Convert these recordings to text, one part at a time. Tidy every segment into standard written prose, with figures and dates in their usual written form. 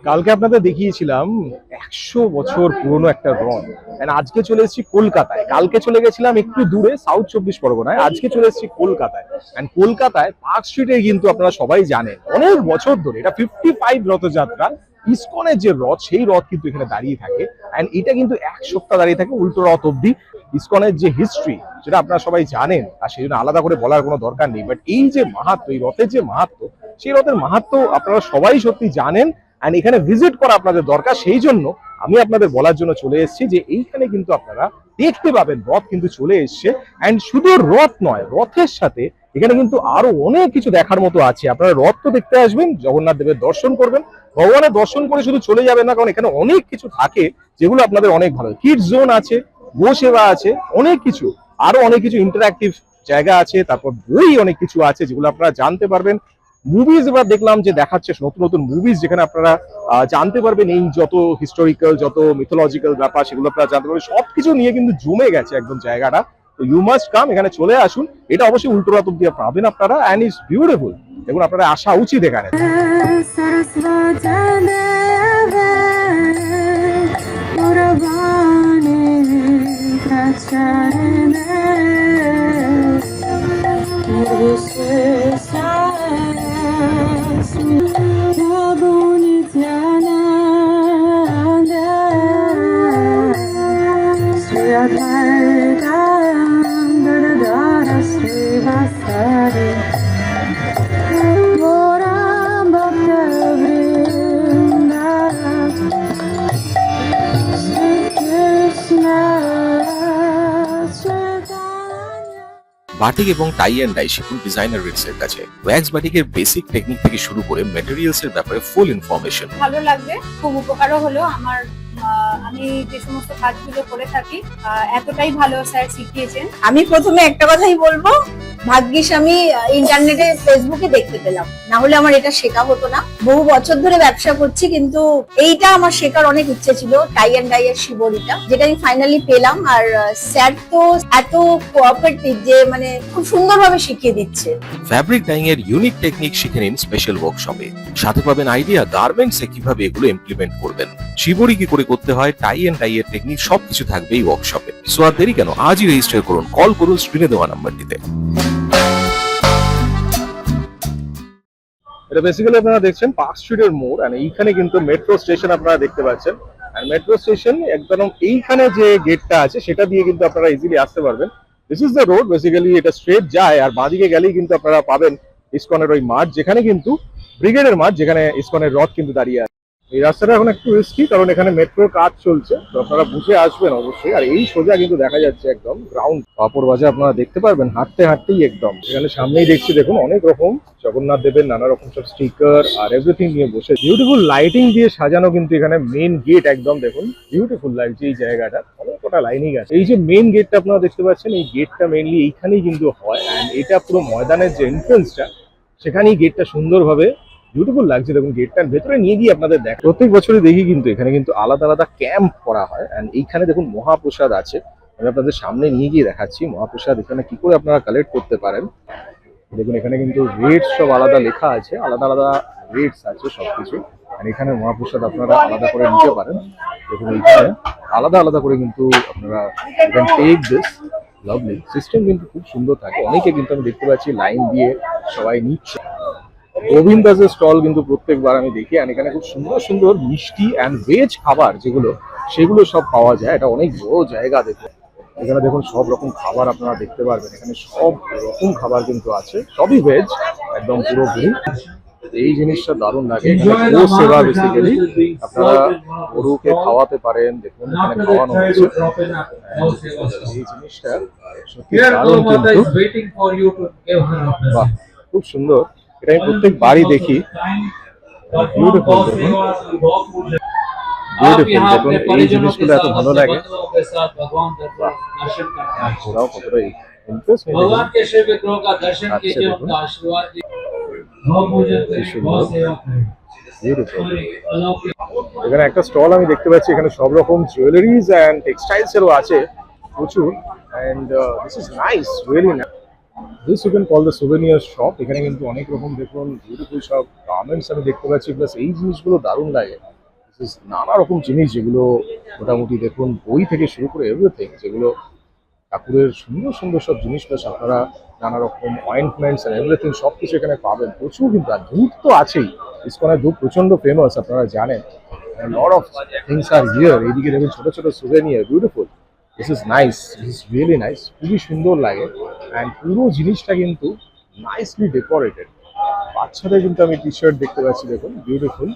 কালকে আপনাদের দেখিয়েছিলাম 100 বছর পুরনো একটা রথ। আজকে চলে এসেছি কলকাতায়। কালকে চলে গেছিলাম একটু দূরে সাউথ 24 পরগনায়, আজকে চলে এসেছি কলকাতায়। কলকাতায় পার্ক স্ট্রিটে কিন্তু আপনারা সবাই জানেন অনেক বছর ধরে এটা 55 রথযাত্রা, ইসকনের যে রথ সেই রথ কিন্তু এখানে দাঁড়িয়ে থাকে। এটা কিন্তু এক সপ্তাহ দাঁড়িয়ে থাকে উল্টো রথ অব্দি। ইসকনের যে হিস্ট্রি সেটা আপনারা সবাই জানেন, আর সেই জন্য আলাদা করে বলার কোনো দরকার নেই। বাট এই যে মাহাত্ম্য, এই রথের যে মাহাত্ম্য, সেই রথের মাহাত্ম্য আপনারা সবাই সত্যি জানেন। এখানে ভিজিট করা আপনাদের দরকার। সেই জন্য আমি আপনাদের বলার জন্য চলে এসেছি যে এইখানে কিন্তু আপনারা দেখতে পাবেন রথ কিন্তু চলে এসছে। শুধু রথ নয়, রথের সাথে এখানে কিন্তু আরো অনেক কিছু দেখার মতো আছে। আপনারা রথ তো দেখতে আসবেন, জগন্নাথ দেবের দর্শন করবেন, ভগবানের দর্শন করে শুধু চলে যাবেন না, কারণ এখানে অনেক কিছু থাকে যেগুলো আপনাদের অনেক ভালো। কিডস জোন আছে, গো সেবা আছে, অনেক কিছু, আরো অনেক কিছু ইন্টারঅ্যাক্টিভ জায়গা আছে। তারপর বই অনেক কিছু আছে যেগুলো আপনারা জানতে পারবেন। মুভিজ এবার দেখলাম যে দেখাচ্ছে নতুন নতুন মুভিজ, যেখানে আপনারা জানতে পারবেন এই যত হিস্টোরিক্যাল, যত মিথোলজিক্যাল ব্যাপার সেগুলো আপনারা জানতে পারবেন। সবকিছু নিয়ে কিন্তু জমে গেছে একদম জায়গাটা। তো ইউ মাস্ট কাম, এখানে চলে আসুন। এটা অবশ্যই উল্টো রথ অব্দি পাবেন আপনারা, অ্যান্ড ইটস বিউটিফুল। দেখুন, আপনারা আসা উচিত এখানে। বাটিক এবং টাই অ্যান্ড ডাই শিখুন ডিজাইনার রিটসের কাছে। ওয়্যাক্স বাটিকের বেসিক টেকনিক থেকে শুরু করে ম্যাটেরিয়ালস এর ব্যাপারে ফুল ইনফরমেশন। ভালো লাগবে, খুব উপকারও হলো আমার। আমি যে সমস্ত কাজগুলো করে থাকি এতটাই ভালো স্যার শিখিয়েছেন। আমি প্রথমে একটা কথাই বলবো, ভাগ্যিস আমি ইন্টারনেটে ফেসবুকে দেখতে পেলাম, না হলে আমার এটা শেখা হতো না। বহু বছর ধরে ব্যবসা করছি, কিন্তু এইটা আমার শেখার অনেক ইচ্ছে ছিল, টাই অ্যান্ড ডাই এর শিবরিটা, যেটা আমি ফাইনালি পেলাম। আর স্যার তো এত কোঅপারেটিভ যে মানে খুব সুন্দরভাবে শিখিয়ে দিচ্ছে। ফ্যাব্রিক ডাইং এর ইউনিক টেকনিক শিখে নিন স্পেশাল ওয়ার্কশপে। সাথে পাবেন আইডিয়া গার্মেন্টস এ কিভাবে এগুলো ইমপ্লিমেন্ট করবেন, শিবরি কি করে করতে হয়, টাই অ্যান্ড ডাই এর টেকনিক সবকিছু থাকবে এই ওয়ার্কশপে। সো আর দেরি কেন, আজই রেজিস্টার করুন, কল করুন স্ক্রিনে দেওয়া নাম্বারটিতে। এটা বেসিক্যালি আপনারা দেখছেন পার্ক স্ট্রিটের মোড়, আর এইখানে কিন্তু মেট্রো স্টেশন আপনারা দেখতে পাচ্ছেন। আর মেট্রো স্টেশন একদম এইখানে যে গেটটা আছে সেটা দিয়ে কিন্তু আপনারা ইজিলি আসতে পারবেন। This is the road, basically এটা স্ট্রেট যায়, আর বাঁদিকে গেলেই কিন্তু আপনারা পাবেন ইসকনের ওই মাঠ, যেখানে কিন্তু ব্রিগেডের মাঠ, যেখানে ইসকনের রথ কিন্তু দাঁড়িয়ে আছে। এই রাস্তাটা এখন একটু রিস্কি, কারণ এখানে মেট্রোর কাজ চলছে, তো আপনারা বুঝে আসবেন অবশ্যই। আর এই সোজা কিন্তু দেখা যাচ্ছে একদম গ্রাউন্ড কাপড় বাজার, আপনারা দেখতে পারবেন হাঁটতে হাঁটতেই একদম। এখানে সামনেই দেখছি দেখুন অনেক রকম জগন্নাথ দেবের নানা রকম সব স্টিকার আর এভরিথিং নিয়ে বসে, বিউটিফুল লাইটিং দিয়ে সাজানো। কিন্তু এখানে মেন গেট একদম দেখুন বিউটিফুল লাগছে এই জায়গাটা, অনেক কটা লাইনিং আছে। এই যে মেন গেটটা আপনারা দেখতে পাচ্ছেন, এই গেটটা মেনলি এইখানেই কিন্তু হয়, অ্যান্ড এটা পুরো ময়দানের যে এন্ট্রেন্সটা, সেখানেই গেটটা সুন্দরভাবে বিউটিফুল লাগছে। দেখুন গেটটার ভেতরে নিয়ে গিয়ে আপনাদের দেখ, প্রত্যেক বছরই দেখি কিন্তু এখানে কিন্তু আলাদা আলাদা ক্যাম্প করা হয়। এন্ড এইখানে দেখুন মহাপ্রসাদ আছে, আমি আপনাদের সামনে নিয়ে গিয়ে দেখাচ্ছি মহাপ্রসাদ এখানে কি করে আপনারা কালেক্ট করতে পারেন। দেখুন এখানে কিন্তু রেটস সব আলাদা লেখা আছে, আলাদা আলাদা রেটস আছে সবকিছু। আর এখানে মহাপ্রসাদ আপনারা আলাদা করে নিতে পারেন। দেখুন এইখানে আলাদা আলাদা করে কিন্তু আপনারা টেক দিস লাভলি সিস্টেম, কিন্তু খুব সুন্দর থাকে। অনেকে কিন্তু আমি দেখতে পাচ্ছি লাইন দিয়ে সবাই নিচ্ছে। গোবিন্দ দাসের স্টল কিন্তু প্রত্যেকবার আমি দেখি, আর এখানে খুব সুন্দর সুন্দর মিষ্টি অ্যান্ড ভেজ খাবার যেগুলো, সেগুলো সব পাওয়া যায়। এটা অনেক বড় জায়গা। দেখুন এখানে দেখুন সব রকম খাবার আপনারা দেখতে পারবেন, এখানে সব রকম খাবার কিন্তু আছে, সবই ভেজ একদম পুরোপুরি। এই জিনিসটা দারুণ লাগে। এখানে গো সেবা, বেসিক্যালি আপনারা গরুকে খাওয়াতে পারেন। দেখুন এখানে খাওয়ানো হচ্ছে, এই জিনিসটা সত্যি দারুণ কিন্তু। বাহ, খুব সুন্দর। এটা আমি প্রত্যেক বাড়ি দেখি। বিউটিফুল, দেখুন বিউটিফুল। দেখুন এই জিনিসগুলো এত ভালো লাগে। ঘোরাও কতটা ইন্টারেস্টিং। এখানে একটা স্টল আমি দেখতে পাচ্ছি, এখানে সব রকম জুয়েলারিজ অ্যান্ড টেক্সটাইলস এরও আছে প্রচুর। And this is nice, really nice. This you can call the souvenir shop. এখানে কিন্তু অনেক রকম দেখুন বিউটিফুল সব গার্মেন্টস আমি দেখতে পাচ্ছি, প্লাস এই জিনিসগুলো দারুণ লাগে। নানা রকম জিনিস যেগুলো মোটামুটি দেখুন বই থেকে শুরু করে এভরিথিং, যেগুলো ঠাকুরের সুন্দর সুন্দর সব জিনিস, প্লাস আপনারা নানা রকম অয়েন্টমেন্টস এন্ড এভরিথিং সব কিছু এখানে পাবেন প্রচুর। কিন্তু আর দুধ তো আছেই, ইসকনের দুধ প্রচন্ড ফেমাস, আপনারা জানেন। Lot of things are here. এইদিকে দেখুন ছোট ছোট souvenir, beautiful. This is nice, this is really nice, খুবই সুন্দর লাগে। অ্যান্ড পুরো জিনিসটা কিন্তু নাইসলি ডেকোরেটেড। বাচ্চাদের কিন্তু আমি টি শার্ট দেখতে পাচ্ছি, দেখুন বিউটিফুল।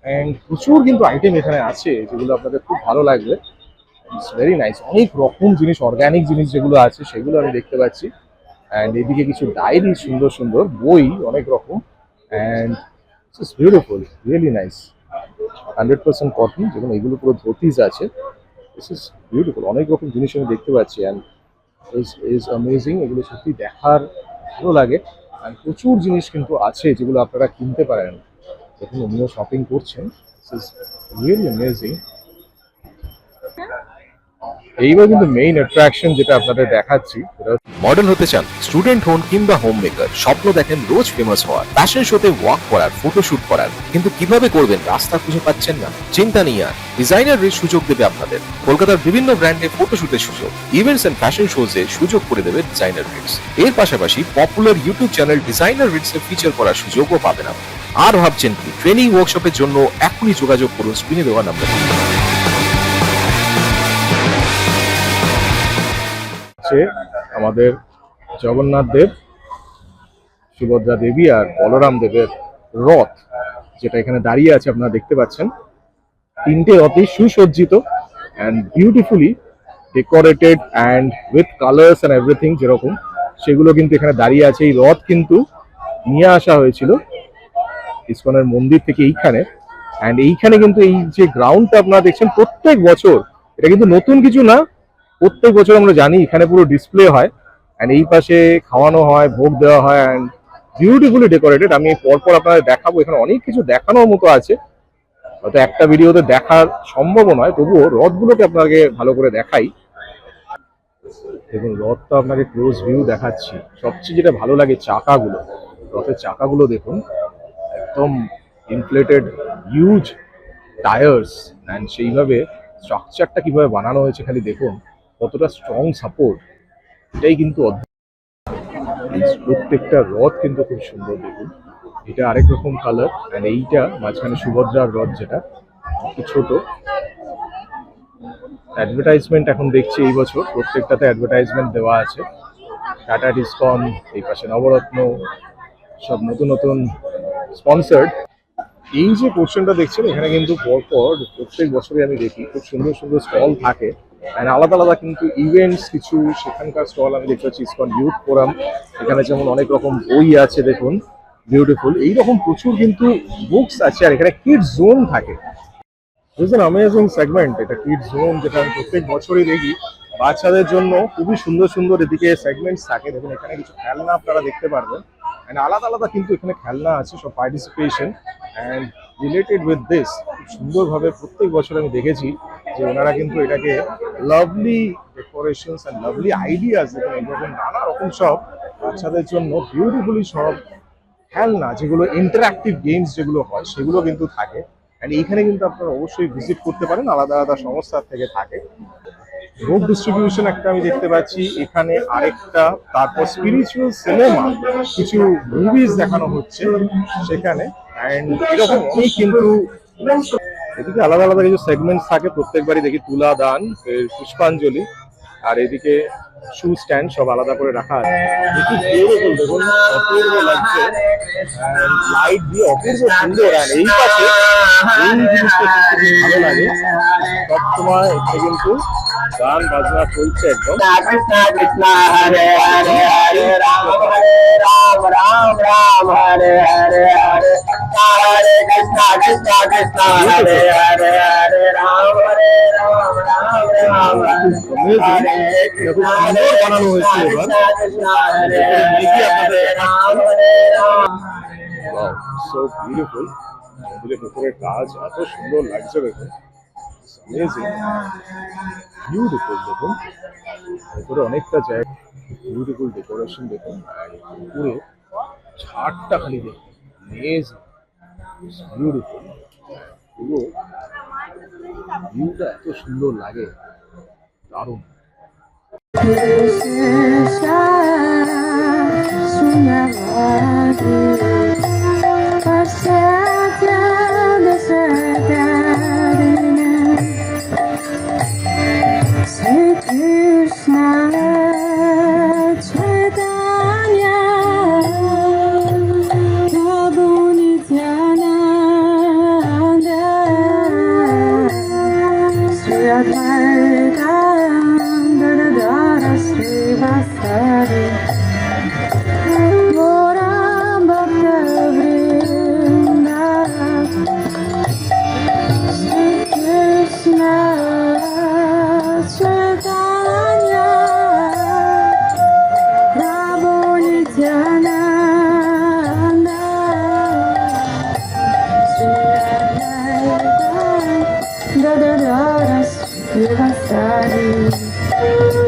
অ্যান্ড প্রচুর কিন্তু আইটেম এখানে আছে যেগুলো আপনাদের খুব ভালো লাগবে। It's very nice. অনেক রকম জিনিস, অর্গানিক জিনিস যেগুলো আছে সেগুলো আমি দেখতে পাচ্ছি। অ্যান্ড এদিকে কিছু ডায়েরি, সুন্দর সুন্দর বই অনেক রকম। And it's beautiful, really nice. 100% cotton, যেমন এগুলো পুরো ধোতিস আছে। This is beautiful. অনেক রকম জিনিস আমি দেখতে পাচ্ছি। And is amazing. এগুলো সত্যি দেখার ভালো লাগে। আর প্রচুর জিনিস কিন্তু আছে যেগুলো আপনারা কিনতে পারেন। দেখুন উনিও শপিং করছেন। This is really amazing. এইবার কিন্তু মেইন অ্যাট্রাকশন যেটা আপনাদের দেখাচ্ছি সেটা হচ্ছে মডেল হতে চান, স্টুডেন্ট হন কিংবা হোম মেকার, স্বপ্ন দেখেন রোজ ফেমাস হওয়ার, ফ্যাশন শোতে ওয়াক করার, ফটোশুট করার, কিন্তু কিভাবে করবেন রাস্তা খুঁজে পাচ্ছেন না? চিন্তা নেই আর, ডিজাইনার রিড সুযোগ দেবে আপনাদের। কলকাতার বিভিন্ন ব্র্যান্ডে ফটোশুটের সুযোগ, ইভেন্টস এন্ড ফ্যাশন শোজে সুযোগ করে দেবে ডিজাইনার রিডস। এর পাশাপাশি popular YouTube channel designer reads a feature করার সুযোগও পাবেন আপনি। আর ভাবছেন কি? ট্রেনিং ওয়ার্কশপের জন্য এখনই যোগাযোগ করুন স্ক্রিনে দেওয়া নাম্বারে। আমাদের জগন্নাথ দেব, সুভদ্রা দেবী আর বলরাম দেবের রথ, যেটা এখানে দাঁড়িয়ে আছে আপনারা দেখতে পাচ্ছেন। তিনটে রথই সুসজ্জিত and beautifully decorated and with colours and everything যেরকম, সেগুলো কিন্তু এখানে দাঁড়িয়ে আছে। এই রথ কিন্তু নিয়ে আসা হয়েছিল ইসকনের মন্দির থেকে এইখানে। অ্যান্ড এইখানে কিন্তু এই যে গ্রাউন্ডটা আপনারা দেখছেন প্রত্যেক বছর, এটা কিন্তু নতুন কিছু না, প্রত্যেক বছর আমরা জানি এখানে পুরো ডিসপ্লে হয়। অ্যান্ড এই পাশে খাওয়ানো হয়, ভোগ দেওয়া হয়, অ্যান্ড বিউটিফুলি ডেকোরেটেড। আমি পরপর আপনাদের দেখাবো, এখানে অনেক কিছু দেখানোর মতো আছে, হয়তো একটা ভিডিওতে দেখার সম্ভব নয়, তবুও রথগুলোকে আপনাকে ভালো করে দেখাই। দেখুন রথটা আপনাকে ক্লোজ ভিউ দেখাচ্ছি। সবচেয়ে যেটা ভালো লাগে চাকাগুলো, রথের চাকাগুলো দেখুন, একদম ইনফ্লেটেড হিউজ টায়ার্স। অ্যান্ড সেইভাবে স্ট্রাকচারটা কিভাবে বানানো হয়েছে খালি দেখুন, কতটা স্ট্রং সাপোর্ট, এটাই কিন্তু এই প্রত্যেকটা রথ কিন্তু খুব সুন্দর। দেখুন এটা আরেক রকম কালার, অ্যান্ড এইটা মাঝখানে সুভদ্রার রথ, যেটা একটু ছোট। অ্যাডভার্টাইজমেন্ট এখন দেখছি এই বছর প্রত্যেকটাতে অ্যাডভার্টাইজমেন্ট দেওয়া আছে। টাটা ডিসকম, এই পাশে নবরত্ন, সব নতুন নতুন স্পন্সার্ড। এই যে পোর্শনটা দেখছেন এখানে কিন্তু পরপর প্রত্যেক বছরই আমি দেখি খুব সুন্দর সুন্দর স্টল থাকে। অ্যান্ড আলাদা আলাদা কিন্তু ইভেন্টস কিছু সেখানকার স্টল আমি দেখতে পাচ্ছি। ইসকন ইউথ ফোরাম, এখানে যেমন অনেক রকম বই আছে দেখুন, বিউটিফুল। এইরকম প্রচুর কিন্তু বুকস আছে। আর এখানে কিডস জোন থাকে। ইটস অ্যান অ্যামেজিং সেগমেন্ট এটা, কিডস জোন, যেটা আমি প্রত্যেক বছরই দেখি। বাচ্চাদের জন্য খুবই সুন্দর সুন্দর এদিকে সেগমেন্টস থাকে। দেখুন এখানে কিছু খেলনা আপনারা দেখতে পারবেন। অ্যান্ড আলাদা আলাদা কিন্তু এখানে খেলনা আছে, সব participation and related with this. খুব সুন্দরভাবে প্রত্যেক বছর আমি দেখেছি যে ওনারা কিন্তু এটাকে lovely decorations and lovely ideas, দেখুন এইরকম নানা রকম সব বাচ্চাদের জন্য বিউটিফুলি সব খেলনা, যেগুলো ইন্টারঅ্যাক্টিভ গেমস যেগুলো হয় সেগুলো কিন্তু থাকে। অ্যান্ড এইখানে কিন্তু আপনারা অবশ্যই ভিজিট করতে পারেন, আলাদা আলাদা সংস্থার থেকে থাকে। রোড ডিস্ট্রিবিউশন একটা আমি দেখতে পাচ্ছি এখানে, আরেকটা। তারপর স্পিরিচুয়াল সিনেমা, কিছু মুভিজ দেখানো হচ্ছে সেখানে। অ্যান্ড এরকম অনেক কিন্তু এদিকে আলাদা আলাদা কিছু সেগমেন্টস থাকে প্রত্যেকবারই দেখি। তুলা দান, পুষ্পাঞ্জলি, আর এদিকে শু স্ট্যান্ড, সব আলাদা করে রাখা আছে। দেখুন অপূর্ব লাগছে, লাইট দিয়ে অপূর্ব সুন্দর। আর এই পাশে এই জিনিসটা খুব ভালো লাগে, সবসময় এখানে কিন্তু গান বাজনা চলছে একদম। কৃষ্ণ কৃষ্ণ হরে হরে হরে রাম রাম রাম হরে হরে হরে হরে কৃষ্ণ কৃষ্ণ কৃষ্ণ হরে হরে হরে রাম রাম হরে কৃষ্ণ বানানো হয়েছে এবার। সো বিউটিফুল, মন্দিরের ভেতরের কাজ এত সুন্দর লাগছে দেখুন, অ্যামেজিং, বিউটিফুল। দেখুন ভেতরে অনেকটা জায়গা, বিউটিফুল ডেকোরেশন দেখুন। আর পুরো ছাদটা খালি দেখুন, অ্যামেজিং, বিউটিফুল। পুরো ভিউটা এত সুন্দর লাগে, দারুণ। Da da da da,